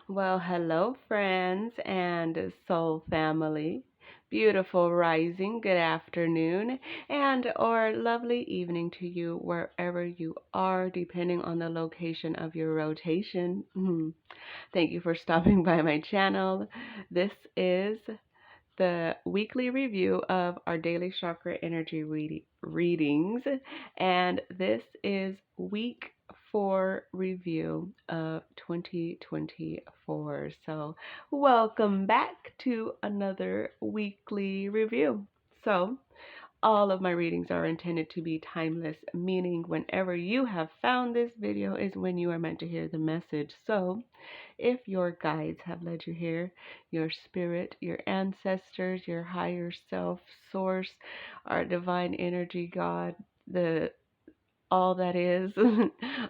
Well, hello, friends and soul family. Beautiful rising, good afternoon, and or lovely evening to you wherever you are, depending on the location of your rotation. Thank you for stopping by my channel. This is the weekly review of our daily chakra energy readings, and this is week 4 review of 2024. So, welcome back to another weekly review. So, all of my readings are intended to be timeless, meaning whenever you have found this video is when you are meant to hear the message. So, if your guides have led you here, your spirit, your ancestors, your higher self, source, our divine energy, God, the all that is,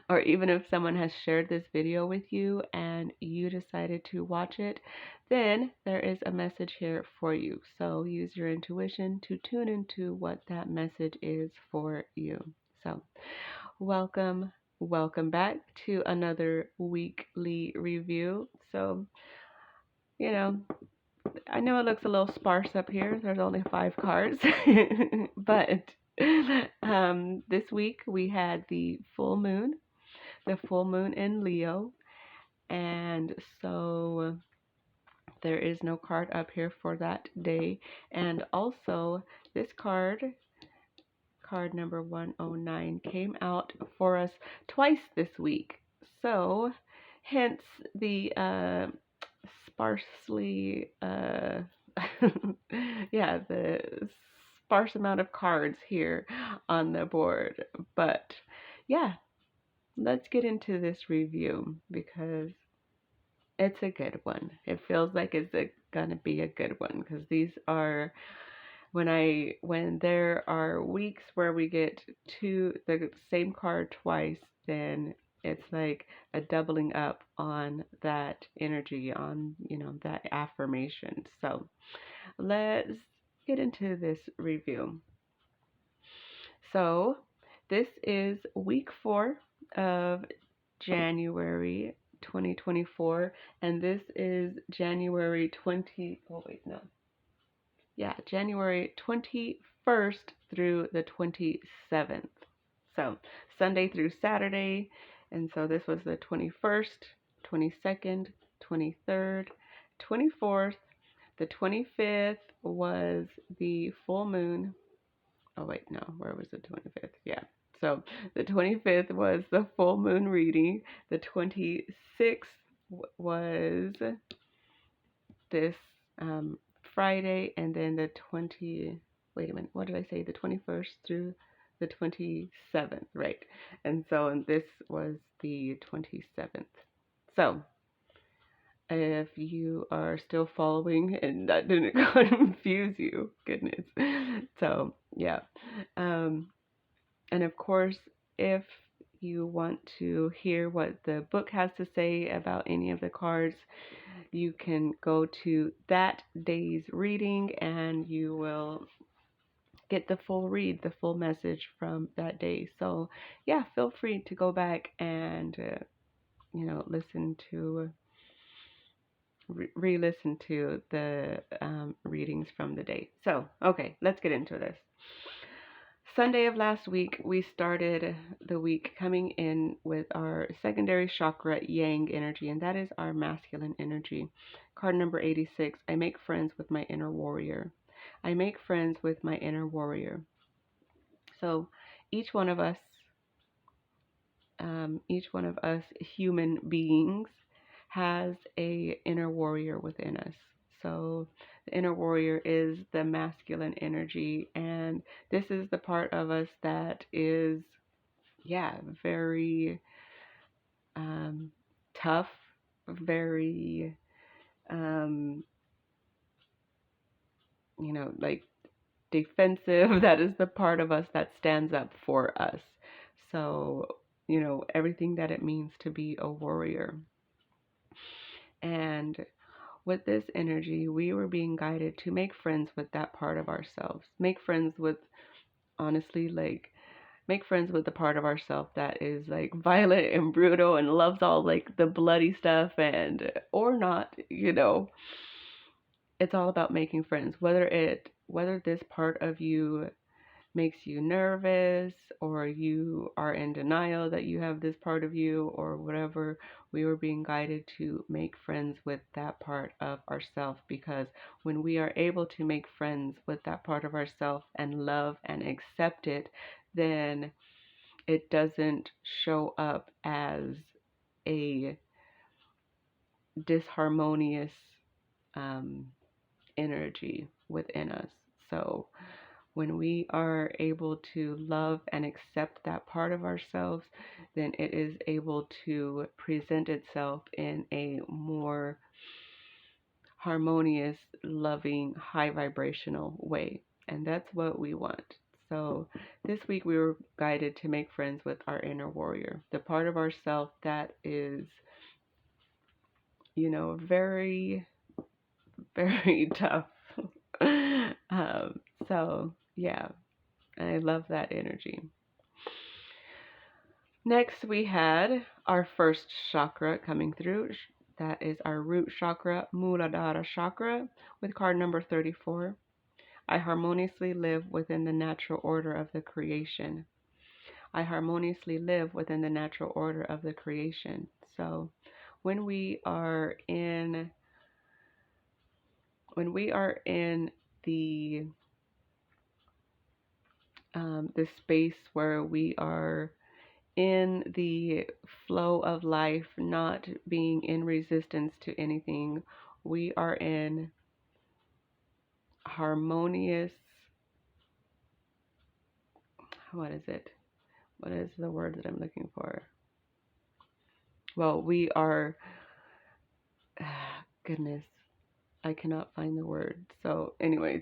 or even if someone has shared this video with you and you decided to watch it, then there is a message here for you. So use your intuition to tune into what that message is for you. So, welcome back to another weekly review. So, you know, I know it looks a little sparse up here. There's only 5 cards, but this week we had the full moon in Leo, and so there is no card up here for that day. And also, this card number 109, came out for us twice this week. So, hence the sparsely, yeah, the sparse amount of cards here on the board. But yeah, let's get into this review because it's a good one. It feels like gonna be a good one because these are when there are weeks where we get the same card twice, then it's like a doubling up on that energy, on that affirmation. So let's get into this review. So this is week 4 of January 2024, and this is January 20. Oh wait, no. Yeah, January 21st through the 27th. So Sunday through Saturday. And so this was the 21st, 22nd, 23rd, 24th. The 25th was the full moon. Oh, wait, no. Where was the 25th? Yeah. So the 25th was the full moon reading. The 26th was this Friday, and then the 20, wait a minute, what did I say? The 21st through the 27th, right? And so and this was the 27th. So if you are still following and that didn't confuse you, goodness. So yeah. And of course, if you want to hear what the book has to say about any of the cards, you can go to that day's reading and you will get the full read, the full message from that day. So, yeah, feel free to go back and, listen to, re listen to the readings from the day. So, okay, let's get into this. Sunday of last week, we started the week coming in with our secondary chakra, yang energy, and that is our masculine energy. Card number 86, I make friends with my inner warrior. I make friends with my inner warrior. So each one of us, human beings, has a inner warrior within us. So the inner warrior is the masculine energy, and this is the part of us that is, very tough, very, like defensive. That is the part of us that stands up for us. So, everything that it means to be a warrior. And with this energy, we were being guided to make friends with that part of ourselves. Make friends with, honestly, like, make friends with the part of ourselves that is like violent and brutal and loves all like the bloody stuff, and or not, it's all about making friends. Whether this part of you makes you nervous, or you are in denial that you have this part of you, or whatever, we were being guided to make friends with that part of ourselves, because when we are able to make friends with that part of ourselves and love and accept it, then it doesn't show up as a disharmonious um, energy within us. So when we are able to love and accept that part of ourselves, then it is able to present itself in a more harmonious, loving, high vibrational way. And that's what we want. So this week we were guided to make friends with our inner warrior, the part of ourself that is, very, very tough. um, so, yeah, I love that energy. Next, we had our first chakra coming through. That is our root chakra, Muladhara chakra, with card number 34. I harmoniously live within the natural order of the creation. I harmoniously live within the natural order of the creation. So, when we are in the the space where we are in the flow of life, not being in resistance to anything, we are in harmonious, what is it? What is the word that I'm looking for? Well, we are, goodness, I cannot find the word. So, anyways,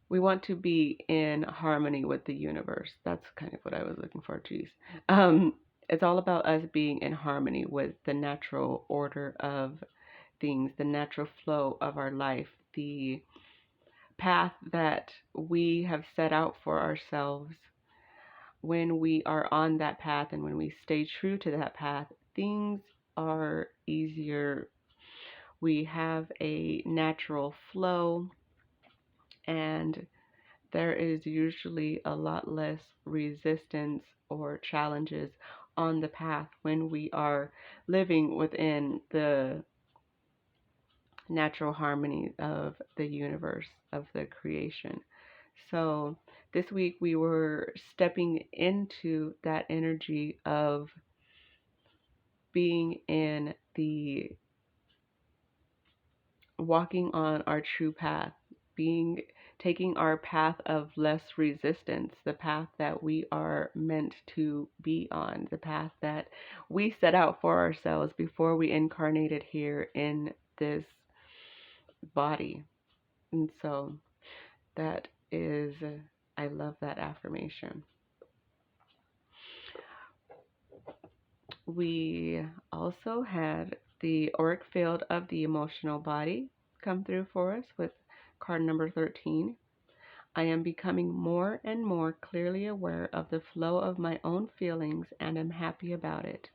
we want to be in harmony with the universe. That's kind of what I was looking for. Geez. It's all about us being in harmony with the natural order of things, the natural flow of our life, the path that we have set out for ourselves. When we are on that path and when we stay true to that path, things are easier. We have a natural flow, and there is usually a lot less resistance or challenges on the path when we are living within the natural harmony of the universe, of the creation. So this week we were stepping into that energy of being in the walking on our true path, taking our path of less resistance, the path that we are meant to be on, the path that we set out for ourselves before we incarnated here in this body. And so that is, I love that affirmation. We also had the auric field of the emotional body come through for us with card number 13. I am becoming more and more clearly aware of the flow of my own feelings and am happy about it.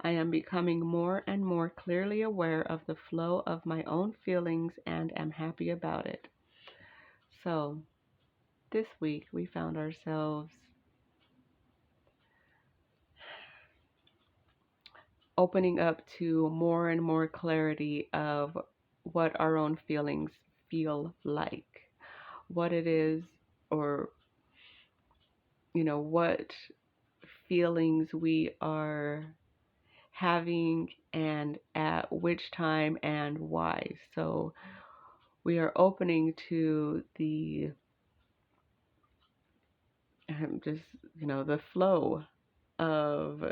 I am becoming more and more clearly aware of the flow of my own feelings and am happy about it. So, this week we found ourselves opening up to more and more clarity of what our own feelings feel like, what it is, or, what feelings we are having and at which time and why. So we are opening to the the flow of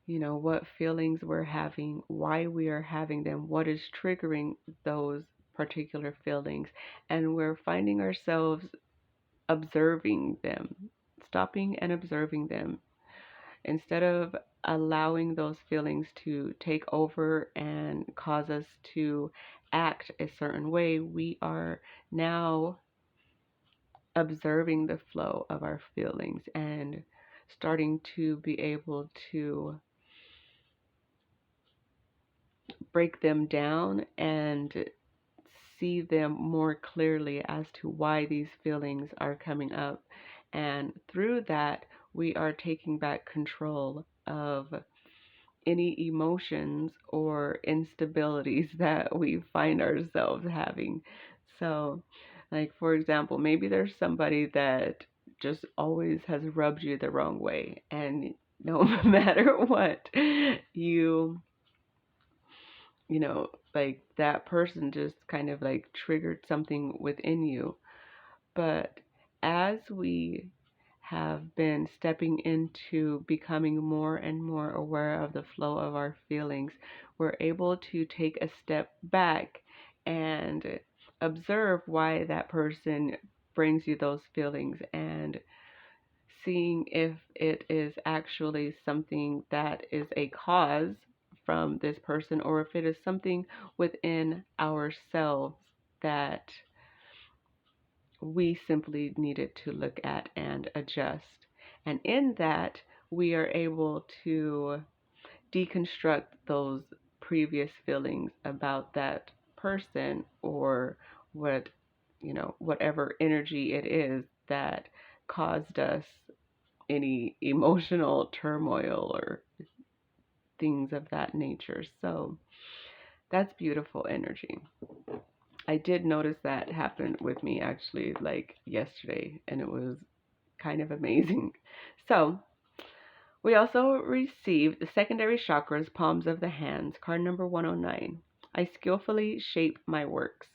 what feelings we're having, why we are having them, what is triggering those particular feelings, and we're finding ourselves observing them, stopping and observing them. Instead of allowing those feelings to take over and cause us to act a certain way, we are now observing the flow of our feelings and starting to be able to break them down and see them more clearly as to why these feelings are coming up. And through that, we are taking back control of any emotions or instabilities that we find ourselves having. So, like, for example, maybe there's somebody that just always has rubbed you the wrong way, and no matter what, you you know, like that person just kind of like triggered something within you. But as we have been stepping into becoming more and more aware of the flow of our feelings, we're able to take a step back and observe why that person brings you those feelings and seeing if it is actually something that is a cause from this person or if it is something within ourselves that we simply needed to look at and adjust. And in that, we are able to deconstruct those previous feelings about that person or what, whatever energy it is that caused us any emotional turmoil or things of that nature. So that's beautiful energy. I did notice that happened with me actually like yesterday, and it was kind of amazing. So we also received the secondary chakras, palms of the hands, card number 109. I skillfully shape my works.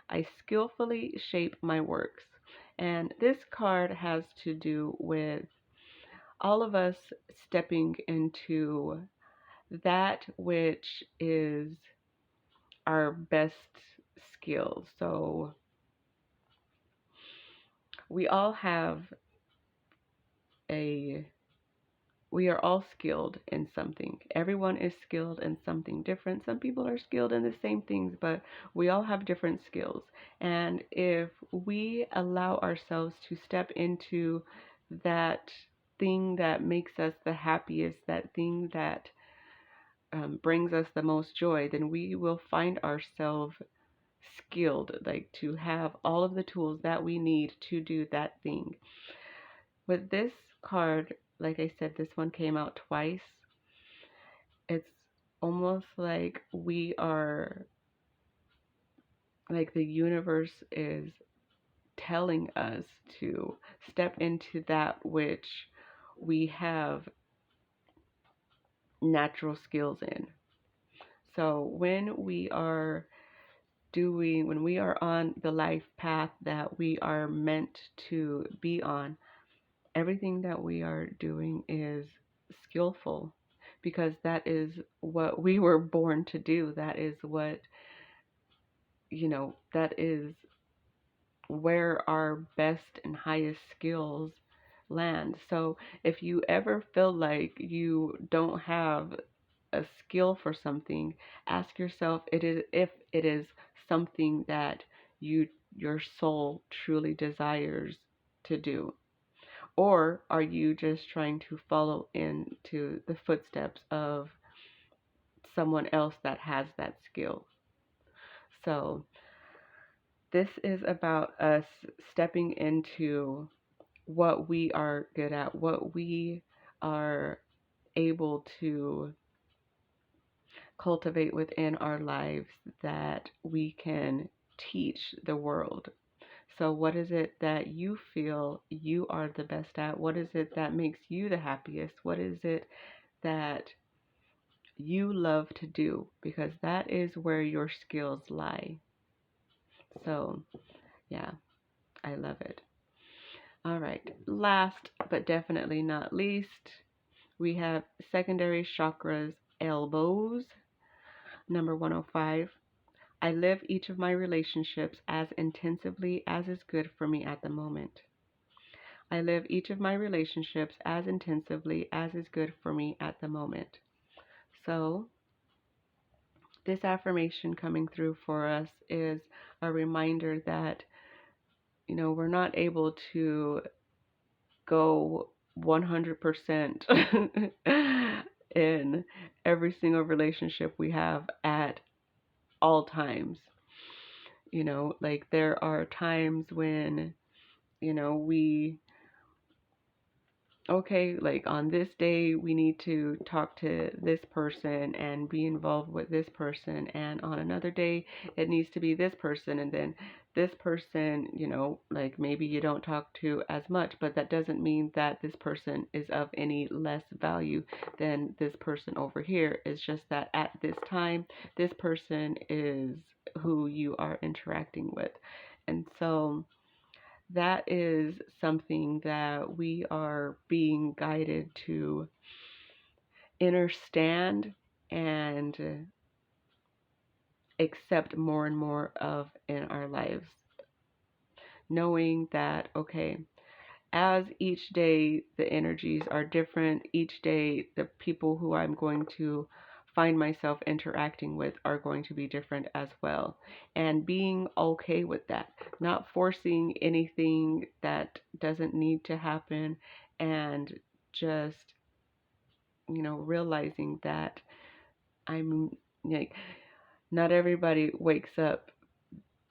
I skillfully shape my works. And this card has to do with all of us stepping into that which is our best skill. So we all have a we are all skilled in something. Everyone is skilled in something different. Some people are skilled in the same things, but we all have different skills. And if we allow ourselves to step into that thing that makes us the happiest, that thing that brings us the most joy, then we will find ourselves skilled, like to have all of the tools that we need to do that thing. With this card, like I said, this one came out twice. It's almost like we are, like the universe is telling us to step into that which we have natural skills in. So when we are on the life path that we are meant to be on, everything that we are doing is skillful because that is what we were born to do. That is what, that is where our best and highest skills land. So if you ever feel like you don't have a skill for something, ask yourself if it is something that your soul truly desires to do. Or are you just trying to follow into the footsteps of someone else that has that skill? So this is about us stepping into what we are good at, what we are able to cultivate within our lives that we can teach the world. So, what is it that you feel you are the best at? What is it that makes you the happiest? What is it that you love to do? Because that is where your skills lie. So, yeah, I love it. All right, last but definitely not least, we have secondary chakras, elbows, number 105. I live each of my relationships as intensively as is good for me at the moment. I live each of my relationships as intensively as is good for me at the moment. So, this affirmation coming through for us is a reminder that we're not able to go 100% in every single relationship we have at all times. Like there are times when, we okay, like on this day we need to talk to this person and be involved with this person, and on another day it needs to be this person, and then this person, like maybe you don't talk to as much, but that doesn't mean that this person is of any less value than this person over here. It's just that at this time, this person is who you are interacting with. And so that is something that we are being guided to understand and accept more and more of in our lives. Knowing that, okay, as each day the energies are different, each day the people who I'm going to find myself interacting with are going to be different as well. And being okay with that, not forcing anything that doesn't need to happen, and just, realizing that I'm like, not everybody wakes up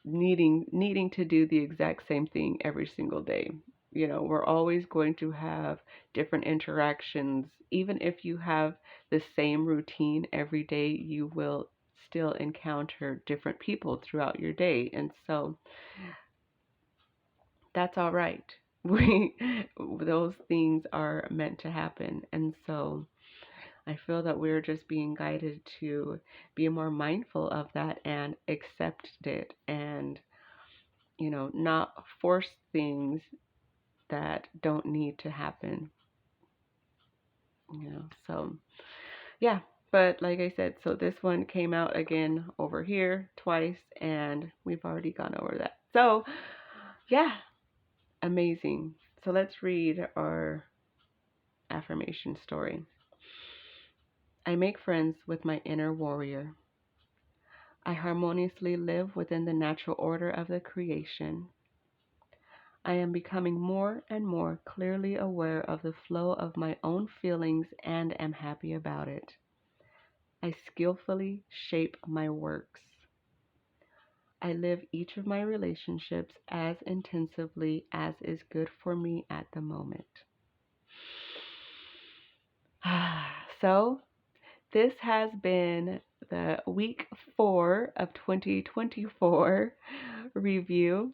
needing to do the exact same thing every single day. We're always going to have different interactions. Even if you have the same routine every day, you will still encounter different people throughout your day. And so that's all right. We those things are meant to happen. And so I feel that we're just being guided to be more mindful of that and accept it, and not force things that don't need to happen. So yeah, but like I said, so this one came out again over here twice, and we've already gone over that. So yeah, amazing. So let's read our affirmation story. I make friends with my inner warrior. I harmoniously live within the natural order of the creation. I am becoming more and more clearly aware of the flow of my own feelings and am happy about it. I skillfully shape my works. I live each of my relationships as intensively as is good for me at the moment. So, this has been the week 4 of 2024 review.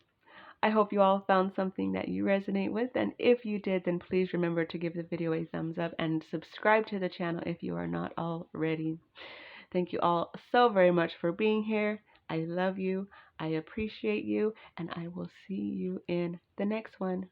I hope you all found something that you resonate with, and if you did, then please remember to give the video a thumbs up and subscribe to the channel if you are not already. Thank you all so very much for being here. I love you, I appreciate you, and I will see you in the next one.